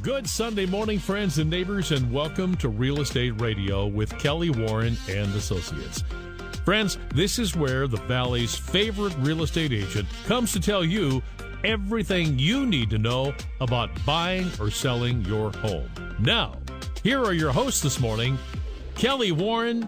Good Sunday morning, friends and neighbors, and welcome to Real Estate Radio with Kelly Warren and Associates. Friends, this is where the Valley's favorite real estate agent comes to tell you everything you need to know about buying or selling your home. Now, here are your hosts this morning, Kelly Warren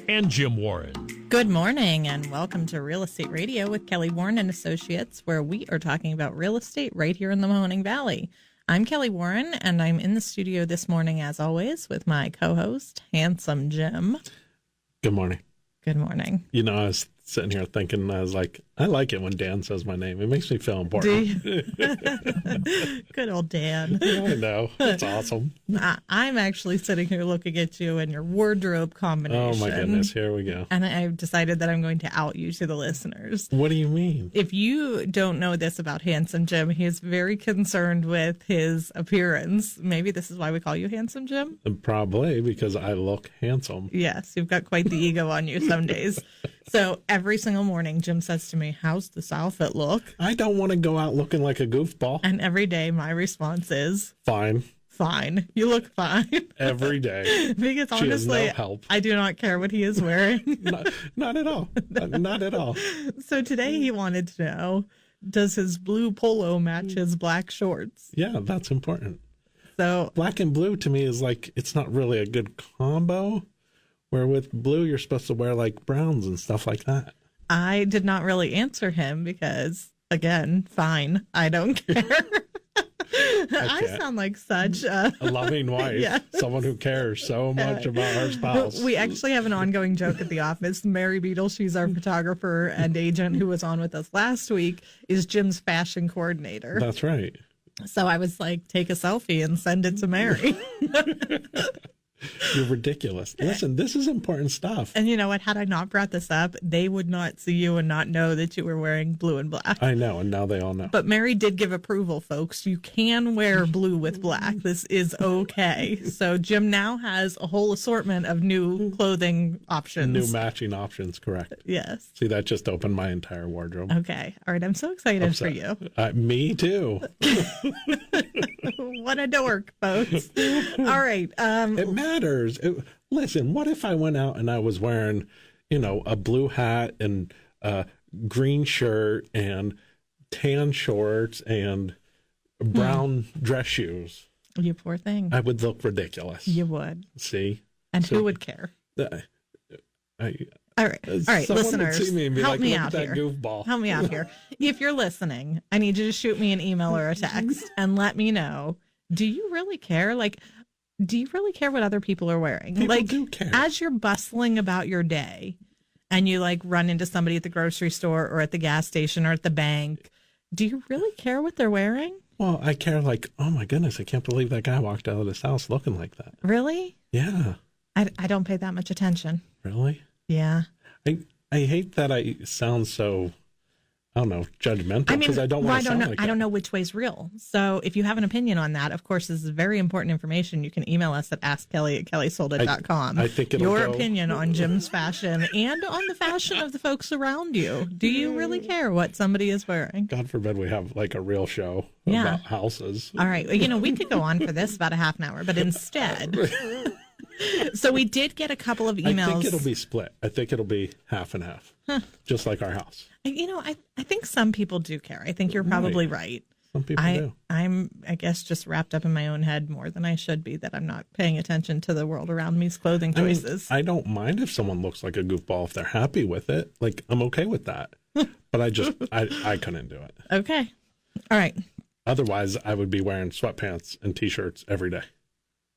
and Jim Warren. Good morning and welcome to Real Estate Radio with Kelly Warren and Associates, where we are talking about real estate right here in the Mahoning Valley. I'm Kelly Warren, and I'm in the studio this morning, as always, with my co-host, Handsome Jim. Good morning. Good morning. You know, I was sitting here thinking, I was like, I like it when Dan says my name. It makes me feel important. Do you? Good old Dan. I know. It's awesome. I'm actually sitting here looking at you and your wardrobe combination. Oh, my goodness. Here we go. And I've decided that I'm going to out you to the listeners. What do you mean? If you don't know this about Handsome Jim, he is very concerned with his appearance. Maybe this is why we call you Handsome Jim? Probably because I look handsome. Yes, you've got quite the ego on you some days. So every single morning, Jim says to me, "How's this outfit look?" I don't want to go out looking like a goofball. And every day my response is, Fine. "Fine. You look fine." Every day. Because She has honestly, no help. I do not care what he is wearing. Not at all. Not at all. So today he wanted to know, does his blue polo match his black shorts? Yeah, that's important. So Black and blue to me is like, it's not really a good combo. Where with blue, you're supposed to wear like browns and stuff like that. I did not really answer him because, again, fine. I don't care. I sound like such a loving wife, Yes. Someone who cares so much about her spouse. We actually have an ongoing joke at the office. Mary Beadle, she's our photographer and agent who was on with us last week, is Jim's fashion coordinator. That's right. So I was like, take a selfie and send it to Mary. You're ridiculous. Listen, this is important stuff. And you know what? Had I not brought this up, they would not see you and not know that you were wearing blue and black. I know, and now they all know. But Mary did give approval, folks. You can wear blue with black. This is okay. So Jim now has a whole assortment of new clothing options. New matching options, correct. Yes. See, that just opened my entire wardrobe. Okay. All right. I'm so excited for you. Me too. What a dork, folks. All right. It matters. Listen, what if I went out and I was wearing, a blue hat and a green shirt and tan shorts and brown dress shoes? You poor thing. I would look ridiculous. You would. See? And who would care? All right, listeners, would see me and be help like, me look out at that here. goofball. Help me out here. If you're listening, I need you to shoot me an email or a text and let me know. Do you really care? Do you really care what other people are wearing? People do care. As you're bustling about your day and you run into somebody at the grocery store or at the gas station or at the bank, do you really care what they're wearing? Well, I care oh my goodness, I can't believe that guy walked out of this house looking like that. Really? Yeah. I don't pay that much attention. Really? Yeah. I hate that I sound so, I don't know, judgmental because I don't want to sound like that. I don't know which way's real. So if you have an opinion on that, of course, this is very important information. You can email us at askkelly@kellysoldit.com. I think it'll your opinion on Jim's fashion and on the fashion of the folks around you. Do you really care what somebody is wearing? God forbid we have a real show about houses. All right. We could go on for this about a half an hour, but instead... So we did get a couple of emails. I think it'll be split. I think it'll be half and half, just like our house. I think some people do care. I think you're probably right. Some people do. I'm, I guess, just wrapped up in my own head more than I should be, that I'm not paying attention to the world around me's clothing choices. I don't mind if someone looks like a goofball if they're happy with it. I'm okay with that. But I couldn't do it. Okay. All right. Otherwise, I would be wearing sweatpants and T-shirts every day.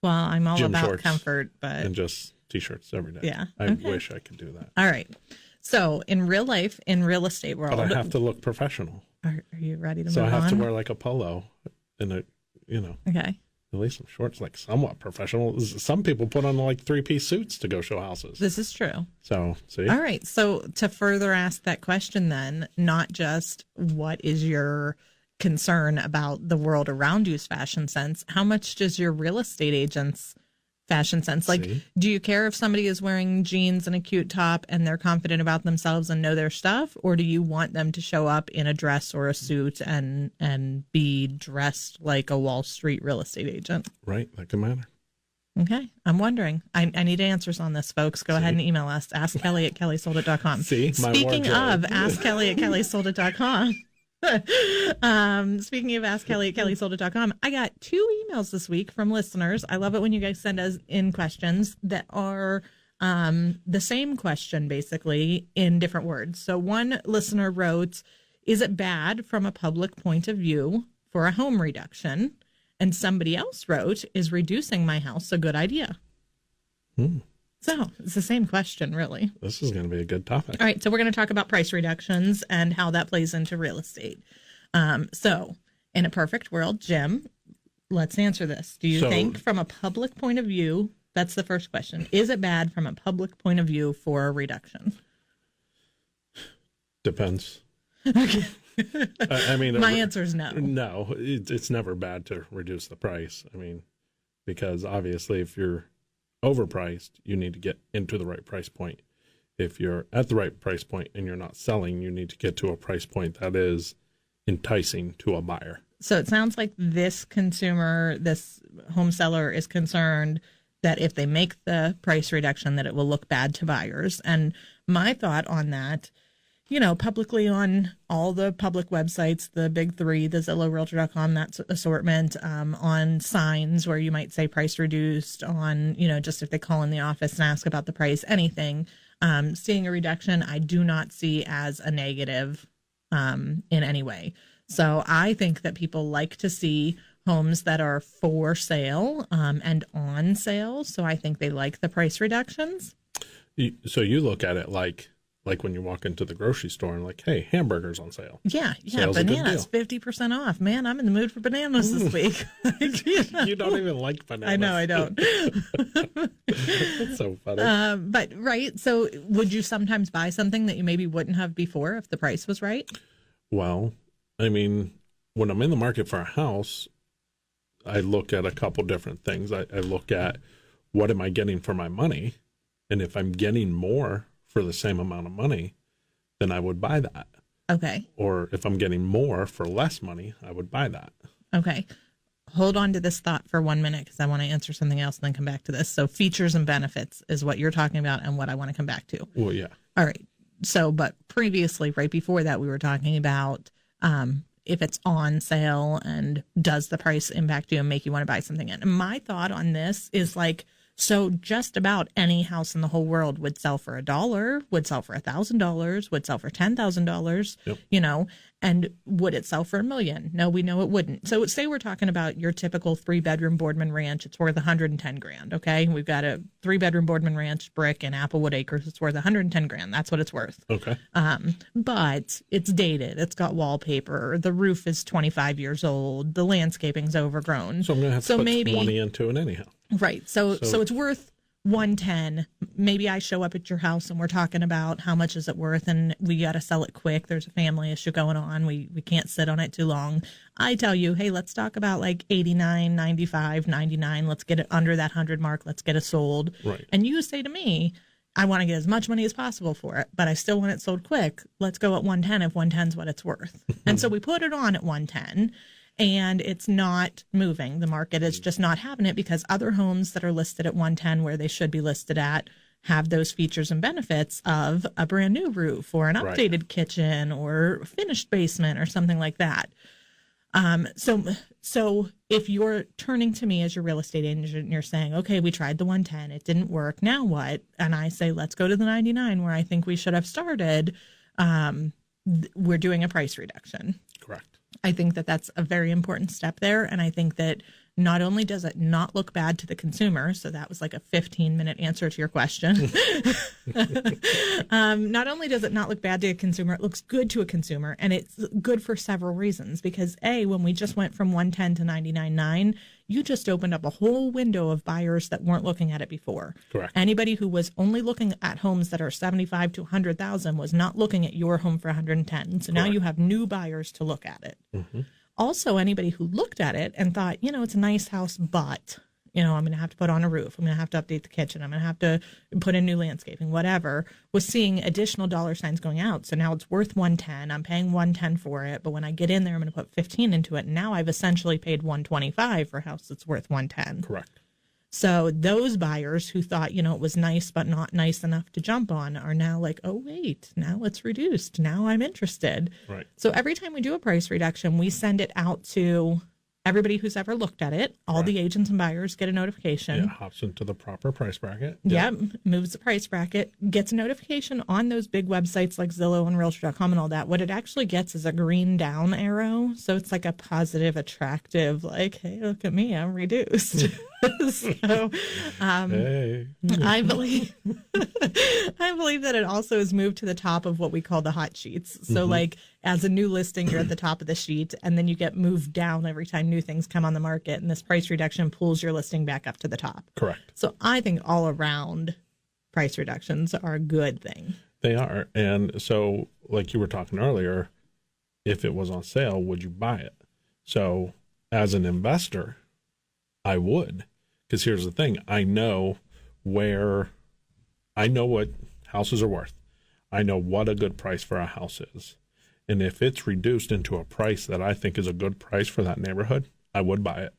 Well, I'm all Gym about shorts comfort, but... And just T-shirts every day. Yeah. I wish I could do that. All right. So, in real life, in real estate world... But I have to look professional. Are you ready to move on? So I have on? to wear a polo and Okay. At least some shorts, somewhat professional. Some people put on 3-piece suits to go show houses. This is true. So, see? All right. So, to further ask that question then, not just what is your concern about the world around you's fashion sense, how much does your real estate agent's fashion sense. Like, See? do you care if somebody is wearing jeans and a cute top and they're confident about themselves and know their stuff? Or do you want them to show up in a dress or a suit and be dressed like a Wall Street real estate agent? Right. That can matter. Okay. I'm wondering. I need answers on this, folks. Go ahead and email us. AskKelly@KellySoldIt.com. See? Speaking wardrobe. of AskKelly@KellySoldIt.com. Speaking of AskKelly@KellySoldIt.com, I got 2 emails this week from listeners. I love it when you guys send us in questions that are the same question, basically, in different words. So one listener wrote, is it bad from a public point of view for a home reduction? And somebody else wrote, is reducing my house a good idea? So it's the same question, really. This is going to be a good topic. All right, so we're going to talk about price reductions and how that plays into real estate. So in a perfect world, Jim, let's answer this. Do you think from a public point of view, that's the first question, is it bad from a public point of view for a reduction? Depends. I mean, my answer is no. No, it's never bad to reduce the price. I mean, because obviously if you're overpriced, you need to get into the right price point. If you're at the right price point and you're not selling, you need to get to a price point that is enticing to a buyer. So it sounds like this consumer, this home seller is concerned that if they make the price reduction, that it will look bad to buyers. And my thought on that, you know, publicly on all the public websites, the big three, the Zillow, Realtor.com, that assortment, on signs where you might say price reduced, on, you know, just if they call in the office and ask about the price, anything, seeing a reduction, I do not see as a negative in any way. So I think that people like to see homes that are for sale and on sale. So I think they like the price reductions. So you look at it like when you walk into the grocery store and like, hey, hamburgers on sale. Yeah, Sale's a good bananas, deal. 50% off. Man, I'm in the mood for bananas this week. You don't even like bananas. I know, I don't. That's so funny. But, right, so would you sometimes buy something that you maybe wouldn't have before if the price was right? Well, I mean, when I'm in the market for a house, I look at a couple different things. I look at what am I getting for my money? And if I'm getting more for the same amount of money, then I would buy that. Okay. Or if I'm getting more for less money, I would buy that. Okay. Hold on to this thought for 1 minute because I want to answer something else and then come back to this. So features and benefits is what you're talking about and what I want to come back to. Well, yeah. All right. So, but previously, right before that, we were talking about if it's on sale and does the price impact you and make you want to buy something in. And my thought on this is like, so just about any house in the whole world would sell for $1, would sell for $1,000, would sell for $10,000, Yep. you know, and would it sell for $1 million? No, we know it wouldn't. So say we're talking about your typical 3-bedroom Boardman ranch. It's worth $110,000. Okay. We've got a 3-bedroom Boardman ranch brick in Applewood Acres. It's worth $110,000. That's what it's worth. Okay. But it's dated. It's got wallpaper. The roof is 25 years old. The landscaping's overgrown. So I'm going to have to put 20 into it anyhow. Right. So it's worth 110. Maybe I show up at your house and we're talking about how much is it worth and we got to sell it quick. There's a family issue going on. We can't sit on it too long. I tell you, hey, let's talk about like 89, 95, 99. Let's get it under that 100 mark. Let's get it sold. Right. And you say to me, I want to get as much money as possible for it, but I still want it sold quick. Let's go at 110 if 110 is what it's worth. And so we put it on at 110. And it's not moving. The market is just not having it because other homes that are listed at 110 where they should be listed at have those features and benefits of a brand new roof or an updated kitchen or finished basement or something like that. So if you're turning to me as your real estate agent and you're saying, okay, we tried the 110, it didn't work. Now what? And I say, let's go to the 99 where I think we should have started. We're doing a price reduction. Correct. I think that that's a very important step there. And I think that not only does it not look bad to the consumer, so that was like a 15-minute answer to your question. Not only does it not look bad to a consumer, it looks good to a consumer. And it's good for several reasons. Because A, when we just went from 110 to 99.9, you just opened up a whole window of buyers that weren't looking at it before. Correct. Anybody who was only looking at homes that are 75 to 100,000 was not looking at your home for 110. So now you have new buyers to look at it. Mm-hmm. Also, anybody who looked at it and thought, you know, it's a nice house, but I'm going to have to put on a roof. I'm going to have to update the kitchen. I'm going to have to put in new landscaping, whatever, was seeing additional dollar signs going out. So now it's worth 110. I'm paying 110 for it. But when I get in there, I'm going to put 15 into it. And now I've essentially paid 125 for a house that's worth 110. Correct. So those buyers who thought, it was nice, but not nice enough to jump on are now like, oh, wait, now it's reduced. Now I'm interested. Right. So every time we do a price reduction, we send it out to everybody who's ever looked at it. All the agents and buyers get a notification. Yeah, hops into the proper price bracket. Yep, moves the price bracket, gets a notification on those big websites like Zillow and Realtor.com and all that. What it actually gets is a green down arrow. So it's like a positive, attractive, like, hey, look at me, I'm reduced. So Hey. I believe that it also is moved to the top of what we call the hot sheets. So like as a new listing, you're at the top of the sheet, and then you get moved down every time new things come on the market, and this price reduction pulls your listing back up to the top. Correct. So I think all around price reductions are a good thing. They are. And so, like you were talking earlier, if it was on sale, would you buy it? So as an investor, I would. Because here's the thing. I know what houses are worth. I know what a good price for a house is. And if it's reduced into a price that I think is a good price for that neighborhood, I would buy it.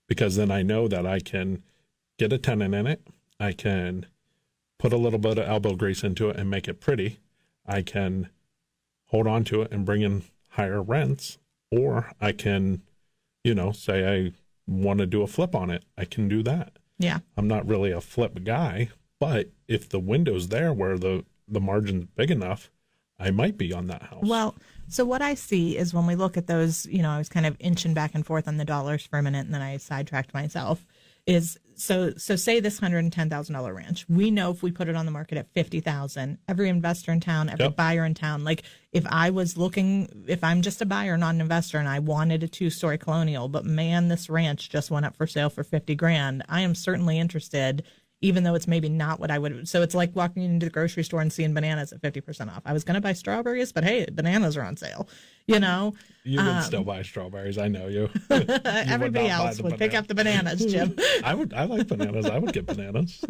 Because then I know that I can get a tenant in it. I can put a little bit of elbow grease into it and make it pretty. I can hold on to it and bring in higher rents. Or I can, say I want to do a flip on it. I can do that. Yeah. I'm not really a flip guy, but if the window's there where the margin's big enough, I might be on that house. Well, so what I see is when we look at those, I was kind of inching back and forth on the dollars for a minute, and then I sidetracked myself, is so say this $110,000 ranch. We know if we put it on the market at $50,000, every investor in town, every buyer in town, like if I'm just a buyer, not an investor, and I wanted a 2-story colonial, but man, this ranch just went up for sale for $50,000, I am certainly interested, even though it's maybe not what I would. So it's like walking into the grocery store and seeing bananas at 50% off. I was going to buy strawberries, but hey, bananas are on sale, You would still buy strawberries. I know you. Everybody else would pick up the bananas, Jim. I like bananas. I would get bananas.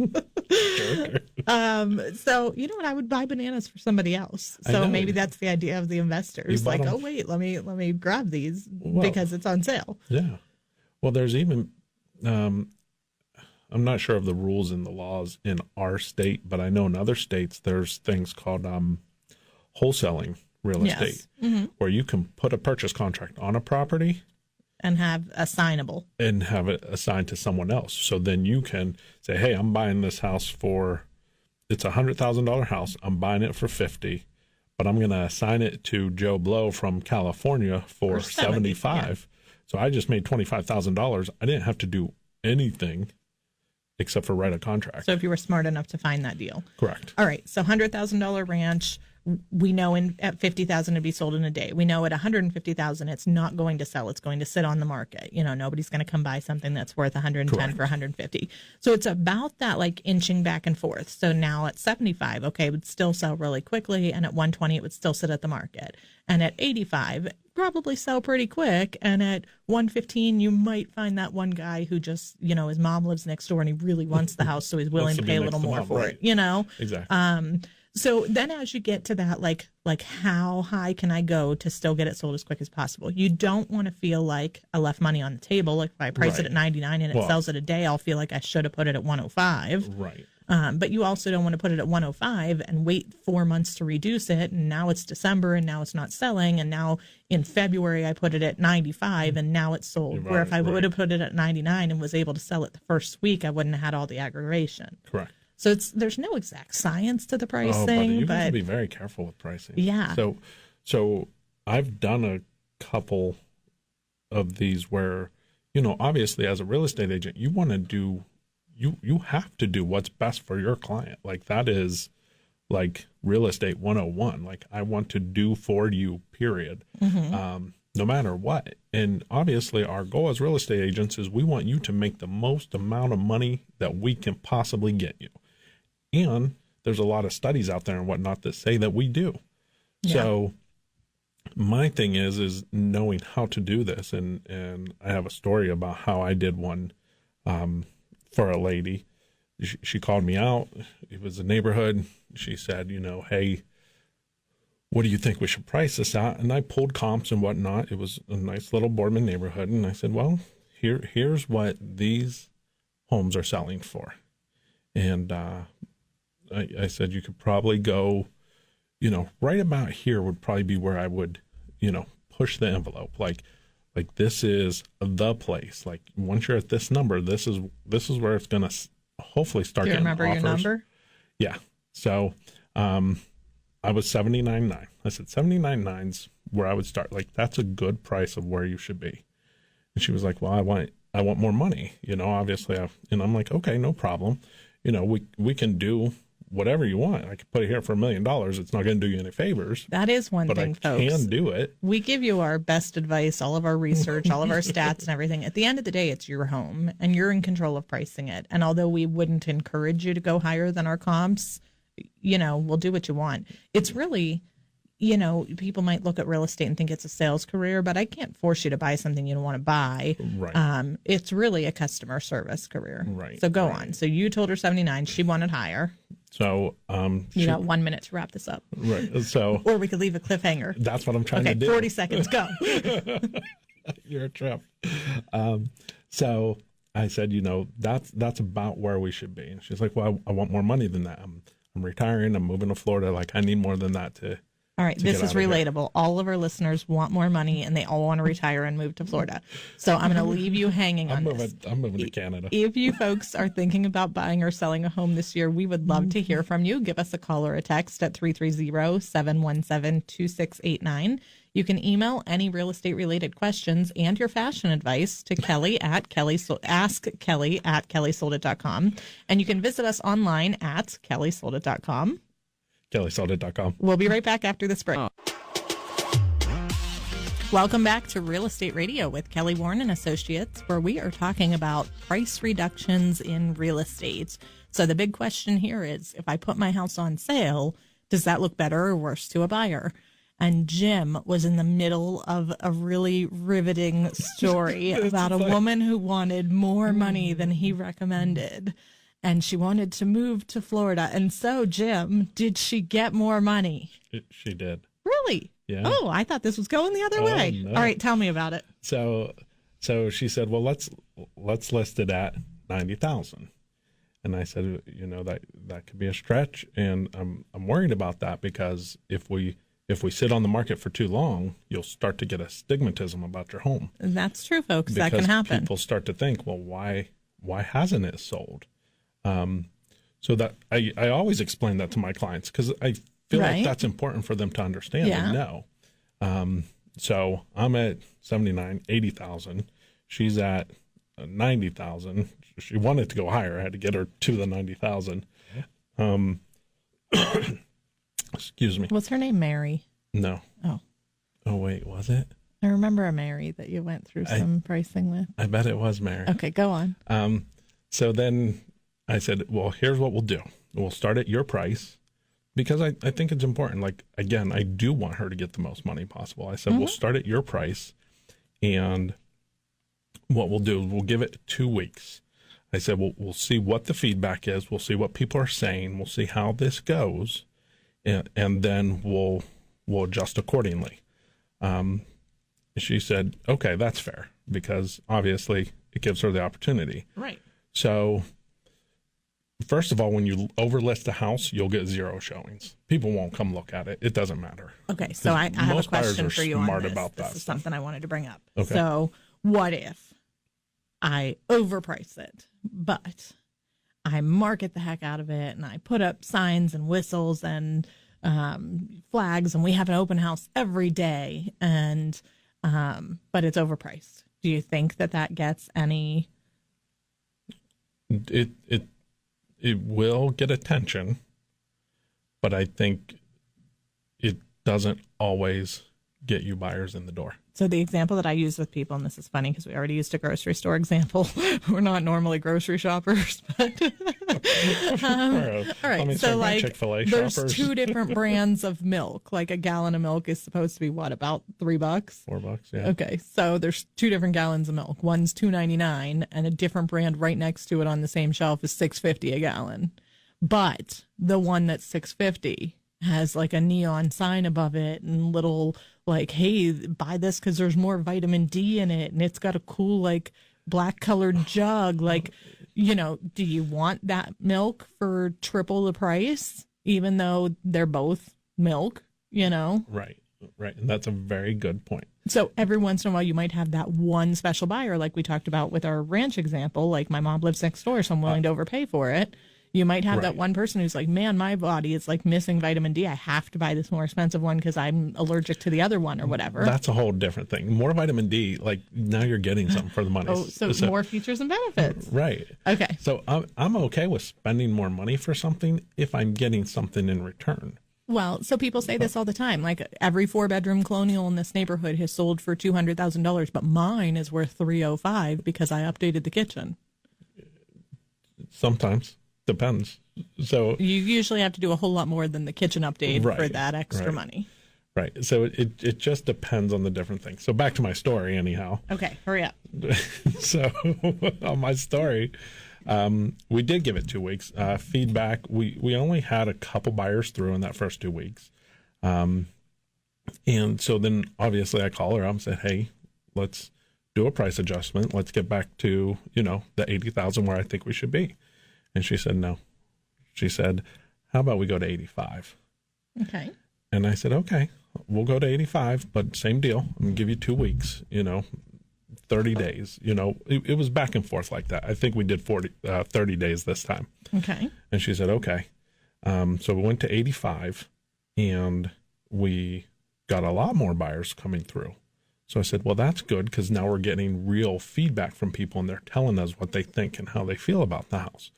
Sure. So you know what? I would buy bananas for somebody else. So maybe that's the idea of the investors. Like, oh wait, let me grab these because it's on sale. Yeah. Well, there's even I'm not sure of the rules and the laws in our state, but I know in other states there's things called wholesaling real estate, where you can put a purchase contract on a property and have assignable and have it assigned to someone else. So then you can say, hey, I'm buying this house it's $100,000 house. I'm buying it for 50, but I'm going to assign it to Joe Blow from California for 75. Yeah. So I just made $25,000. I didn't have to do anything except for write a contract. So if you were smart enough to find that deal. Correct. All right. So $100,000 ranch, we know at $50,000 to be sold in a day. We know at $150,000 it's not going to sell. It's going to sit on the market. Nobody's going to come buy something that's worth $110 for $150. So it's about that, like inching back and forth. So now at $75, okay, it would still sell really quickly, and at $120 it would still sit at the market. And at $85, probably sell pretty quick. And at $115, you might find that one guy who just, his mom lives next door and he really wants the house, so he's willing to pay a little more for it, Exactly. So then as you get to that, like how high can I go to still get it sold as quick as possible? You don't want to feel like I left money on the table. Like if I price it at $99 and it sells it a day, I'll feel like I should have put it at $105. Right. But you also don't want to put it at $105 and wait 4 months to reduce it. And now it's December and now it's not selling. And now in February, I put it at $95 and now it's sold. Where if I would have put it at $99 and was able to sell it the first week, I wouldn't have had all the aggravation. Correct. So there's no exact science to the pricing. You but have to be very careful with pricing. Yeah. So I've done a couple of these where, obviously as a real estate agent, you want to do you have to do what's best for your client. Like that is like real estate 101. Like I want to do for you, period. No matter what. And obviously our goal as real estate agents is we want you to make the most amount of money that we can possibly get you. And there's a lot of studies out there and whatnot that say that we do. Yeah. So my thing is knowing how to do this. And I have a story about how I did one for a lady. She called me out. It was a neighborhood. She said, hey, what do you think we should price this at? And I pulled comps and whatnot. It was a nice little Boardman neighborhood. And I said, well, here's what these homes are selling for. And I said, you could probably go, right about here would probably be where I would, push the envelope. Like this is the place. Like once you're at this number, this is where it's going to hopefully start getting offers. Do you remember your number? Yeah. So I was 79.9. I said 79.9's where I would start. Like that's a good price of where you should be. And she was like, well, I want more money, obviously. And I'm like, okay, no problem. We can do whatever you want. I could put it here for $1 million. It's not going to do you any favors. That is one thing, folks. I can do it. We give you our best advice, all of our research, all of our stats and everything. At the end of the day, it's your home and you're in control of pricing it. And although we wouldn't encourage you to go higher than our comps, we'll do what you want. It's really, people might look at real estate and think it's a sales career, but I can't force you to buy something you don't want to buy. Right. It's really a customer service career. Right. So go on. So you told her 79. She wanted higher. So you got 1 minute to wrap this up. Right. So or we could leave a cliffhanger. That's what I'm trying to do. 40 seconds. Go. You're a trip. So I said, that's about where we should be. And she's like, well, I want more money than that. I'm retiring. I'm moving to Florida. Like I need more than that to. All right, this is relatable. All of our listeners want more money, and they all want to retire and move to Florida. So I'm going to leave you hanging on this. I'm moving to Canada. If you folks are thinking about buying or selling a home this year, we would love to hear from you. Give us a call or a text at 330-717-2689. You can email any real estate related questions and your fashion advice to Kelly at askkelly@kellysoldit.com. And you can visit us online at kellysoldit.com. kellysoldit.com. We'll be right back after this break. Welcome back to Real Estate Radio with Kelly Warren and Associates, where we are talking about price reductions in real estate. So the big question here is, if I put my house on sale, does that look better or worse to a buyer? And Jim was in the middle of a really riveting story about a woman who wanted more money than he recommended. And she wanted to move to Florida. And so, Jim, did she get more money? She did. Really? Yeah. Oh, I thought this was going the other way. No. All right, tell me about it. So she said, well, let's list it at 90,000. And I said, that could be a stretch, and I'm worried about that because if we sit on the market for too long, you'll start to get a stigmatism about your home. That's true, folks. Because that can happen. People start to think, well, why hasn't it sold? So that I always explain that to my clients because I feel like that's important for them to understand and know. So I'm at 79, 80,000. She's at 90,000. She wanted to go higher. I had to get her to the 90,000. Excuse me. Was her name Mary? No. Oh, wait, was it? I remember a Mary that you went through some pricing with. I bet it was Mary. Okay, go on. So then I said, well, here's what we'll do. We'll start at your price because I think it's important. Like, again, I do want her to get the most money possible. I said, we'll start at your price, and what we'll do is we'll give it 2 weeks. I said, we'll see what the feedback is. We'll see what people are saying. We'll see how this goes, and then we'll adjust accordingly. She said, okay, that's fair, because obviously it gives her the opportunity. Right. So first of all, when you overlist a house, you'll get 0 showings. People won't come look at it. It doesn't matter. Okay, so I have a question for you on this. About this is stuff. something I wanted to bring up. Okay. So what if I overprice it, but I market the heck out of it and I put up signs and whistles and flags and we have an open house every day, and but it's overpriced. Do you think that gets any? It will get attention, but I think it doesn't always get you buyers in the door. So the example that I use with people, and this is funny because we already used a grocery store example. We're not normally grocery shoppers, but all right. So like Chick-fil-A there's shoppers. 2 different brands of milk. Like a gallon of milk is supposed to be what, about $3? $4, yeah. Okay, so there's 2 different gallons of milk. One's $2.99, and a different brand right next to it on the same shelf is $6.50 a gallon. But the one that's $6.50 has like a neon sign above it and little like, hey, buy this because there's more vitamin D in it, and it's got a cool like black colored jug. Like, you know, do you want that milk for triple the price, even though they're both milk, you know? Right. And that's a very good point. So every once in a while, you might have that one special buyer, like we talked about with our ranch example. Like my mom lives next door, so I'm willing to overpay for it. You might have that one person who's like, man, my body is like missing vitamin D. I have to buy this more expensive one because I'm allergic to the other one or whatever. That's a whole different thing. More vitamin D, like now you're getting something for the money. So more features and benefits. Right. Okay. So I'm okay with spending more money for something if I'm getting something in return. Well, so people say this all the time. Like every 4-bedroom colonial in this neighborhood has sold for $200,000, but mine is worth $305 because I updated the kitchen. Sometimes. Depends. So you usually have to do a whole lot more than the kitchen update for that extra money. Right. So it just depends on the different things. So back to my story anyhow. Okay, hurry up. So on my story, we did give it 2 weeks. Feedback, we only had a couple buyers through in that first 2 weeks. And so then obviously I call her up and said, hey, let's do a price adjustment. Let's get back to, the 80,000 where I think we should be. And she said, no. She said, how about we go to 85? Okay. And I said, okay, we'll go to 85, but same deal. I'm going to give you 2 weeks, 30 days. It was back and forth like that. I think we did 30 days this time. Okay. And she said, okay. So we went to 85 and we got a lot more buyers coming through. So I said, well, that's good because now we're getting real feedback from people and they're telling us what they think and how they feel about the house.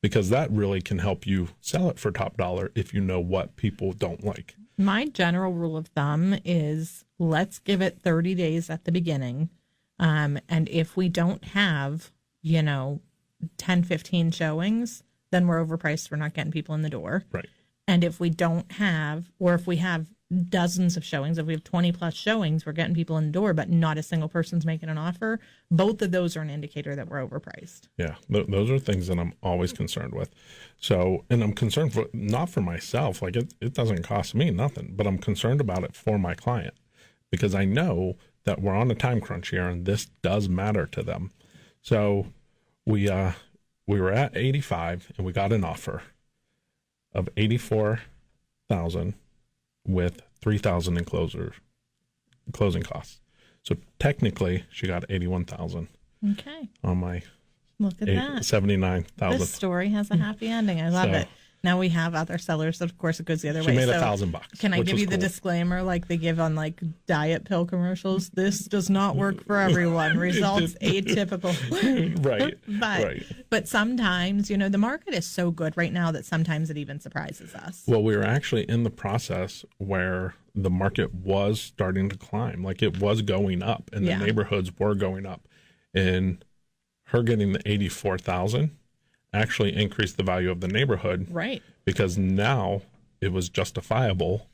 Because that really can help you sell it for top dollar if you know what people don't like. My general rule of thumb is let's give it 30 days at the beginning. And if we don't have, 10, 15 showings, then we're overpriced. We're not getting people in the door. Right. And if we don't have, or if we have dozens of showings, if we have 20 plus showings, we're getting people in the door, but not a single person's making an offer. Both of those are an indicator that we're overpriced. Yeah, those are things that I'm always concerned with. So, and I'm concerned not for myself, like it doesn't cost me nothing, but I'm concerned about it for my client because I know that we're on a time crunch here and this does matter to them. So we were at 85 and we got an offer of 84,000 with 3,000 in closing costs. So technically, she got 81,000. Okay. On my look at that 79,000. This story has a happy ending. I love it. Now we have other sellers. Of course, it goes the other way. She made $1,000. Can I give you the disclaimer like they give on like diet pill commercials? This does not work for everyone. Results atypical. Right. But sometimes, the market is so good right now that sometimes it even surprises us. Well, we were actually in the process where the market was starting to climb. Like it was going up and the neighborhoods were going up. And her getting the 84,000 actually increased the value of the neighborhood. Right. Because now it was justifiable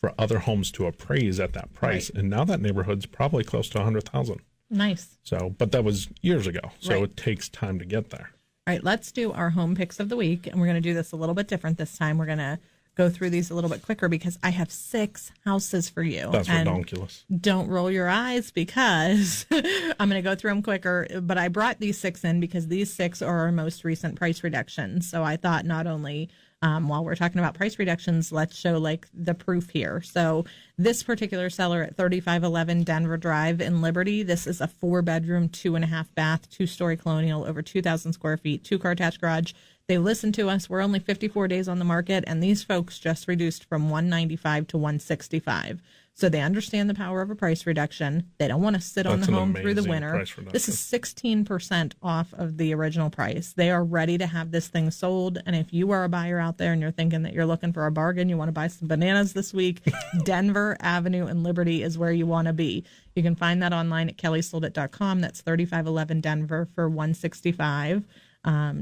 for other homes to appraise at that price. Right. And now that neighborhood's probably close to 100,000. Nice. So, but that was years ago. So It takes time to get there. All right, let's do our home picks of the week. And we're going to do this a little bit different this time. We're going to go through these a little bit quicker because I have 6 houses for you. That's ridiculous. Don't roll your eyes because I'm going to go through them quicker. But I brought these 6 in because these 6 are our most recent price reductions. So I thought not only while we're talking about price reductions, let's show like the proof here. So this particular seller at 3511 Denver Drive in Liberty, this is a 4-bedroom, 2.5 bath, 2-story colonial, over 2,000 square feet, 2-car attached garage. They listened to us. We're only 54 days on the market, and these folks just reduced from $195 to $165. So they understand the power of a price reduction. They don't want to sit on That's the an home through the amazing winter. price reduction. This is 16% off of the original price. They are ready to have this thing sold. And if you are a buyer out there and you're thinking that you're looking for a bargain, you want to buy some bananas this week, Denver Avenue and Liberty is where you want to be. You can find that online at kellysoldit.com. That's 3511 Denver for $165.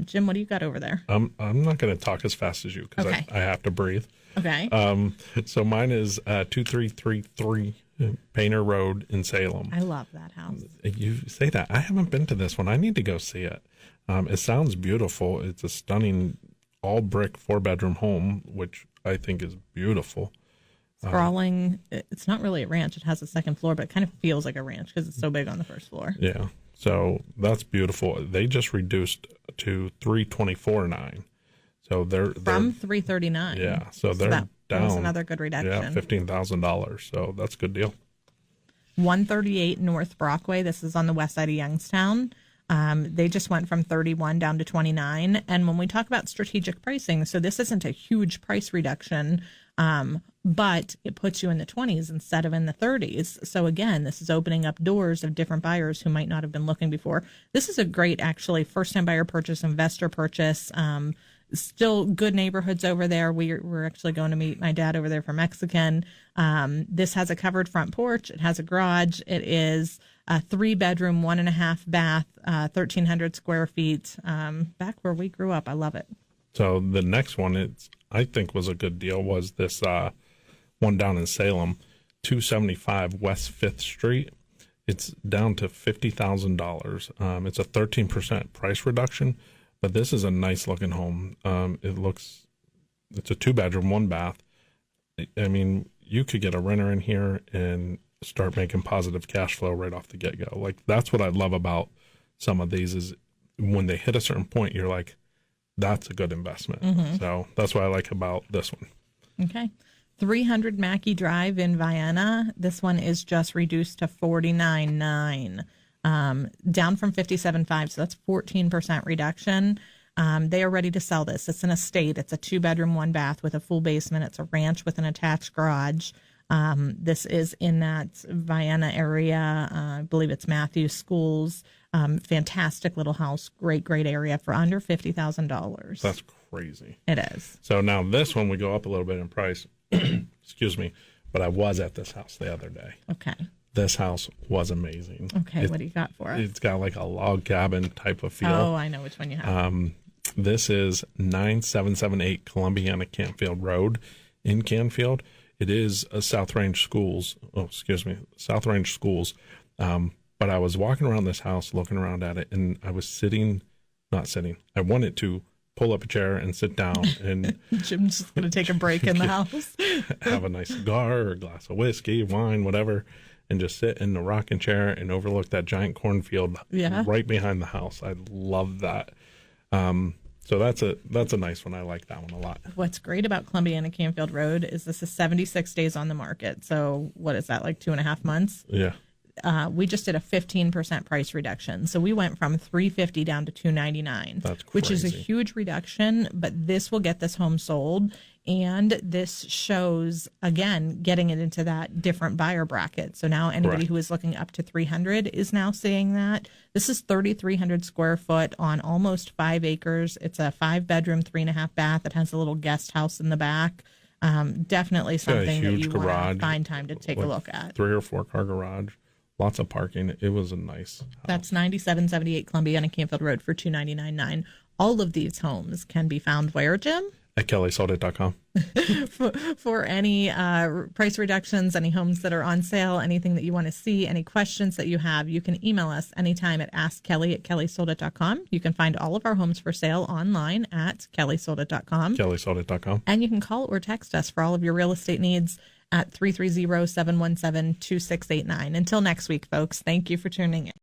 Jim, what do you got over there? I'm not going to talk as fast as you because Okay. I have to breathe. Okay. So mine is 2333 Painter Road in Salem. I love that house. You say that. I haven't been to this one. I need to go see it. It sounds beautiful. It's a stunning all brick 4-bedroom home, which I think is beautiful. Sprawling. It's not really a ranch. It has a second floor, but it kind of feels like a ranch because it's so big on the first floor. Yeah. So that's beautiful. They just reduced to 324.9. So they're From 339. yeah. So they're that down. was another good reduction. Yeah, $15,000. So that's a good deal. 138 North Brockway. This is on the west side of Youngstown. They just went from 31 down to 29. And when we talk about strategic pricing, so this isn't a huge price reduction, but it puts you in the 20s instead of in the 30s. So again, this is opening up doors of different buyers who might not have been looking before. This is a great, actually, first-time buyer purchase, investor purchase. Still good neighborhoods over there. We're actually going to meet my dad over there for Mexican. This has a covered front porch. It has a garage. It is a 3-bedroom, 1.5 bath, 1,300 square feet. Back where we grew up. I love it. So the next one, I think was a good deal, was this one down in Salem, 275 West 5th Street. It's down to $50,000. It's a 13% price reduction, but this is a nice looking home. It's a 2-bedroom, 1 bath. I mean, you could get a renter in here and start making positive cash flow right off the get-go. Like, that's what I love about some of these is when they hit a certain point, you're like, that's a good investment. Mm-hmm. So that's what I like about this one. Okay. 300 Mackey Drive in Vienna. This one is just reduced to $49,900, down from $57,500. So that's 14% reduction. They are ready to sell this. It's an estate. It's a 2-bedroom, 1 bath with a full basement. It's a ranch with an attached garage. This is in that Vienna area. I believe it's Matthews Schools. Fantastic little house. Great area for under $50,000. That's crazy. It is. So now this one, we go up a little bit in price. Excuse me. But I was at this house the other day. Okay. This house was amazing. Okay. What do you got for us? It's got like a log cabin type of feel. Oh, I know which one you have. This is 9778 Columbiana Canfield Road in Canfield. It is a South Range Schools. Oh, excuse me. South Range Schools. But I was walking around this house, looking around at it, and I was not sitting. I wanted to pull up a chair and sit down and Jim's just going to take a break in the house. have a nice cigar or a glass of whiskey, wine, whatever, and just sit in the rocking chair and overlook that giant cornfield right behind the house. I love that. So that's a nice one. I like that one a lot. What's great about Columbiana Canfield Road is this is 76 days on the market. So what is that, like 2.5 months? Yeah. We just did a 15% price reduction. So we went from $350 down to $299. That's crazy. Which is a huge reduction, but this will get this home sold. And this shows, again, getting it into that different buyer bracket. So now anybody who is looking up to 300 is now seeing that. This is 3,300 square foot on almost 5 acres. It's a 5-bedroom, 3.5 bath. It has a little guest house in the back. Definitely something that you want to find time to take a look at. 3 or 4 car garage. Lots of parking. It was a nice house. That's 9778 Columbiana Canfield Road for $299,900. All of these homes can be found where, Jim? At kellysoldit.com. for any price reductions, any homes that are on sale, anything that you want to see, any questions that you have, you can email us anytime at askkelly@kellysoldit.com. You can find all of our homes for sale online at kellysoldit.com. kellysoldit.com. And you can call or text us for all of your real estate needs at 330-717-2689. Until next week, folks, thank you for tuning in.